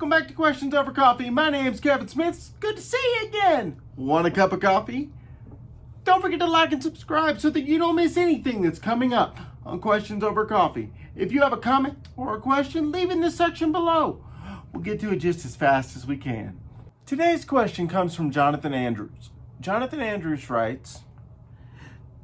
Welcome back to Questions Over Coffee. My name's Kevin Smith. It's good to see you again. Want a cup of coffee? Don't forget to like and subscribe so that you don't miss anything that's coming up on Questions Over Coffee. If you have a comment or a question, leave in the section below. We'll get to it just as fast as we can. Today's question comes from Jonathan Andrews. Jonathan Andrews writes,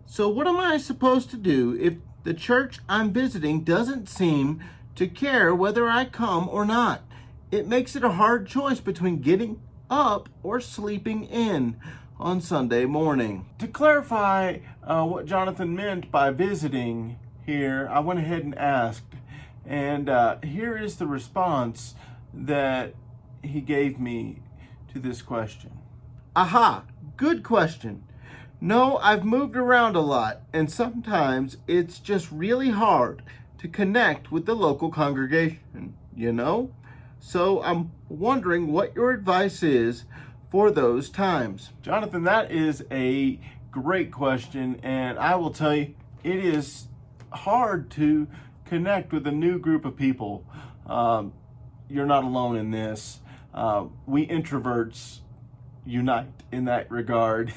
"So what am I supposed to do if the church I'm visiting doesn't seem to care whether I come or not? It makes it a hard choice between getting up or sleeping in on Sunday morning." To clarify what Jonathan meant by visiting here, I went ahead and asked, and here is the response that he gave me to this question. Aha, good question. No, I've moved around a lot, and sometimes it's just really hard to connect with the local congregation, you know? So I'm wondering what your advice is for those times. Jonathan, that is a great question, and I will tell you, it is hard to connect with a new group of people. You're not alone in this. We introverts unite in that regard.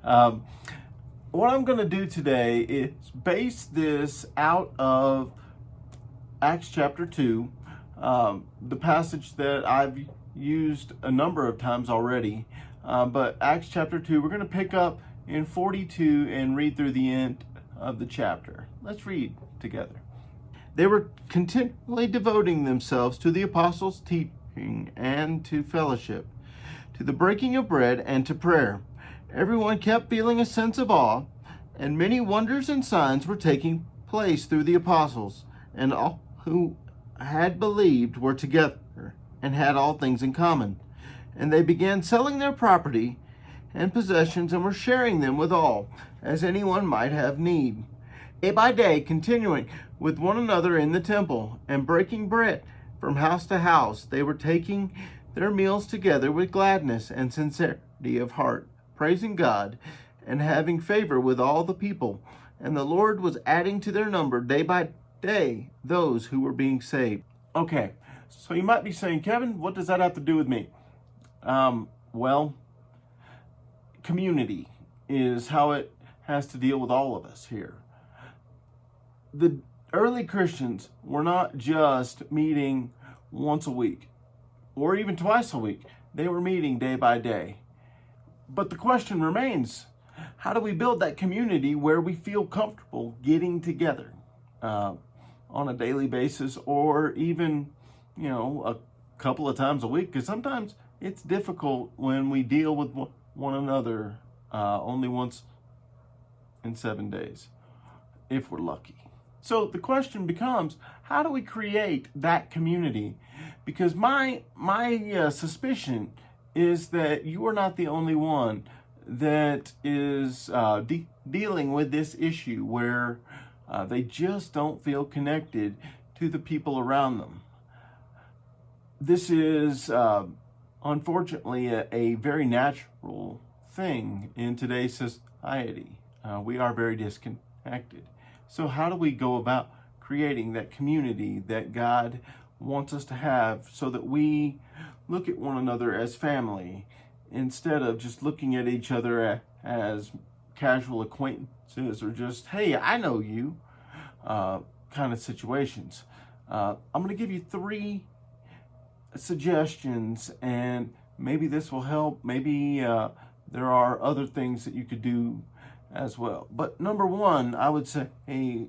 What I'm going to do today is base this out of Acts chapter 2, the passage that I've used a number of times already. But Acts chapter 2, we're going to pick up in 42 and read through the end of the chapter. Let's read together. "They were continually devoting themselves to the apostles' teaching and to fellowship, to the breaking of bread and to prayer. Everyone kept feeling a sense of awe, and many wonders and signs were taking place through the apostles, and all who had believed were together and had all things in common. And they began selling their property and possessions and were sharing them with all, as anyone might have need. Day by day, continuing with one another in the temple and breaking bread from house to house, they were taking their meals together with gladness and sincerity of heart, praising God and having favor with all the people. And the Lord was adding to their number day by day those who were being saved." Okay, so you might be saying, Kevin, what does that have to do with me? Well, community is how it has to deal with all of us here. The early Christians were not just meeting once a week or even twice a week. They were meeting day by day. But the question remains, how do we build that community where we feel comfortable getting together on a daily basis or even, a couple of times a week? Because sometimes it's difficult when we deal with one another only once in 7 days, if we're lucky. So the question becomes, how do we create that community? Because my suspicion is that you are not the only one that is dealing with this issue where they just don't feel connected to the people around them. This is unfortunately a very natural thing in today's society. We are very disconnected. So how do we go about creating that community that God wants us to have so that we look at one another as family instead of just looking at each other as casual acquaintances or just, hey, I know you kind of situations? I'm going to give you 3 suggestions, and maybe this will help. Maybe there are other things that you could do as well. But number 1, I would say,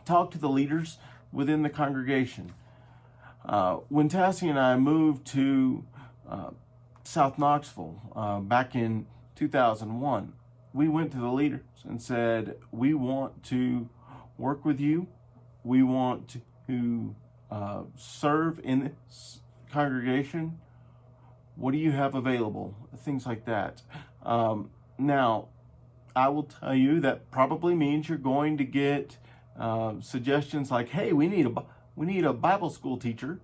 talk to the leaders within the congregation. When Tassie and I moved to South Knoxville back in 2001, we went to the leaders and said, we want to work with you. We want to serve in this congregation. What do you have available? Things like that. Now, I will tell you that probably means you're going to get suggestions like, hey, we need a Bible school teacher.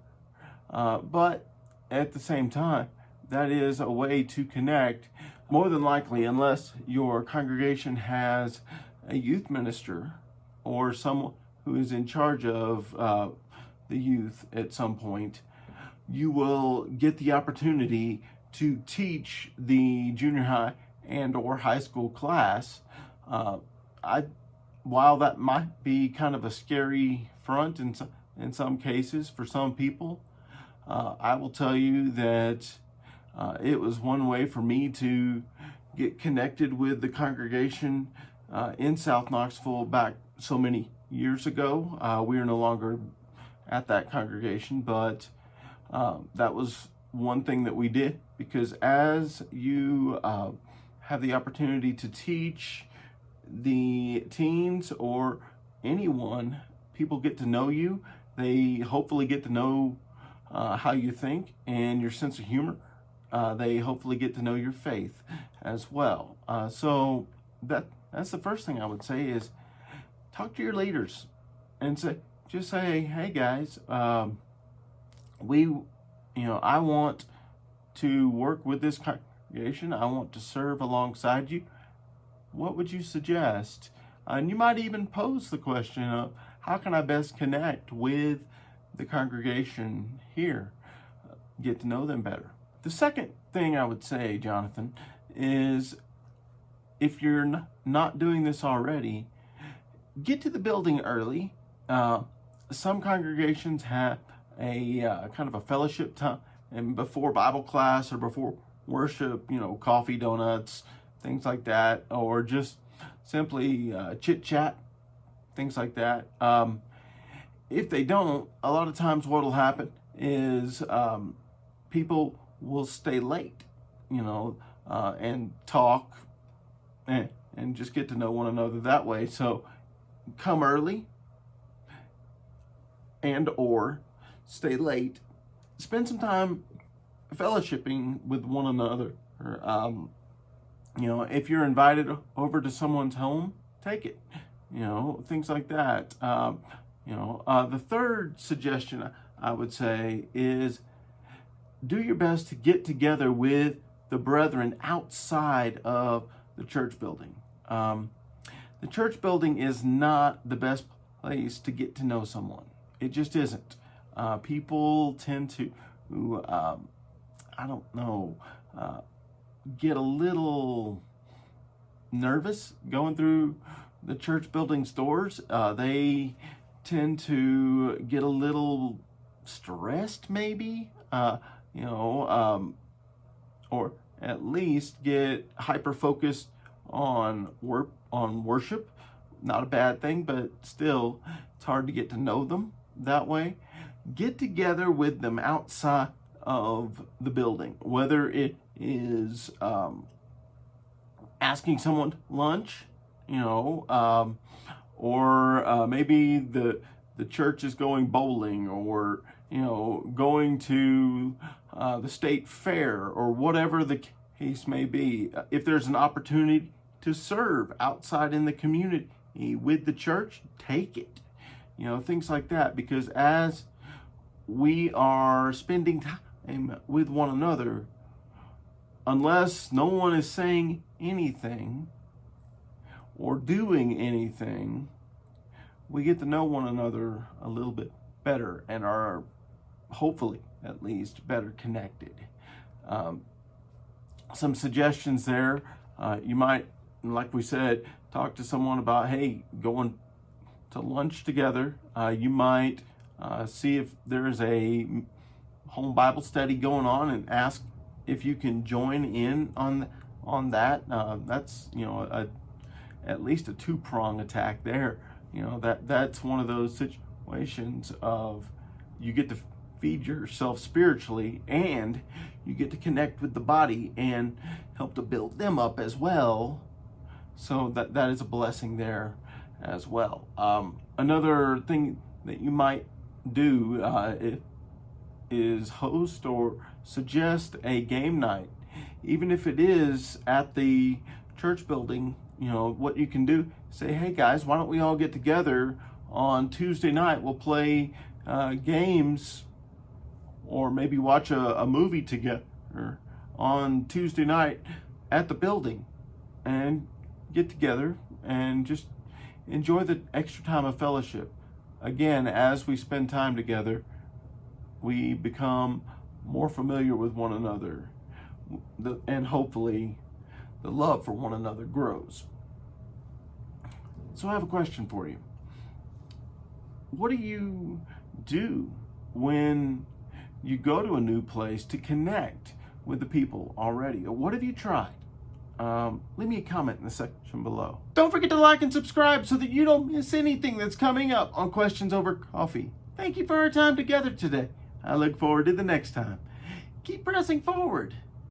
But at the same time, that is a way to connect. More than likely, unless your congregation has a youth minister or someone who is in charge of the youth at some point, you will get the opportunity to teach the junior high and or high school class. While that might be kind of a scary front in some cases for some people, I will tell you that it was one way for me to get connected with the congregation in South Knoxville back so many years ago. We are no longer at that congregation, but that was one thing that we did, because as you have the opportunity to teach the teens or anyone, people get to know you. They hopefully get to know how you think and your sense of humor. They hopefully get to know your faith as well. So that's the first thing I would say is talk to your leaders and just say, hey guys, I want to work with this congregation. I want to serve alongside you. What would you suggest? And you might even pose the question of, how can I best connect with the congregation here? Get to know them better. The second thing I would say, Jonathan, is if you're not doing this already, get to the building early. Some congregations have a kind of a fellowship time, and before Bible class or before worship, coffee, donuts, things like that, or just simply chit chat, things like that. If they don't, a lot of times what will happen is people will stay late, and talk and just get to know one another that way. So come early and or stay late. Spend some time fellowshipping with one another. If you're invited over to someone's home, take it. Things like that. The third suggestion I would say is do your best to get together with the brethren outside of the church building. The church building is not the best place to get to know someone. It just isn't. People tend to, get a little nervous going through the church building stores. They tend to get a little stressed, maybe, or at least get hyper focused on worship. Not a bad thing, but still, it's hard to get to know them that way. Get together with them outside of the building, whether it is asking someone to lunch, or maybe the church is going bowling, or going to the state fair, or whatever the case may be. If there's an opportunity to serve outside in the community with the church, take it. Things like that, because as we are spending time with one another, unless no one is saying anything or doing anything, we get to know one another a little bit better and are hopefully at least better connected. Some suggestions there. You might, like we said, talk to someone about, hey, going to lunch together. You might see if there's a home Bible study going on and ask if you can join in on that. That's at least a two-prong attack there. That's one of those situations of you get to feed yourself spiritually and you get to connect with the body and help to build them up as well. So that is a blessing there as well. Another thing that you might do is host or suggest a game night, even if it is at the church building. What you can do, say, hey guys, why don't we all get together on Tuesday night? We'll play games, or maybe watch a movie together on Tuesday night at the building, and get together and just enjoy the extra time of fellowship. Again, as we spend time together, we become more familiar with one another, and hopefully the love for one another grows. So I have a question for you. What do you do when you go to a new place to connect with the people already? Or what have you tried? Leave me a comment in the section below. Don't forget to like and subscribe so that you don't miss anything that's coming up on Questions Over Coffee. Thank you for our time together today. I look forward to the next time. Keep pressing forward.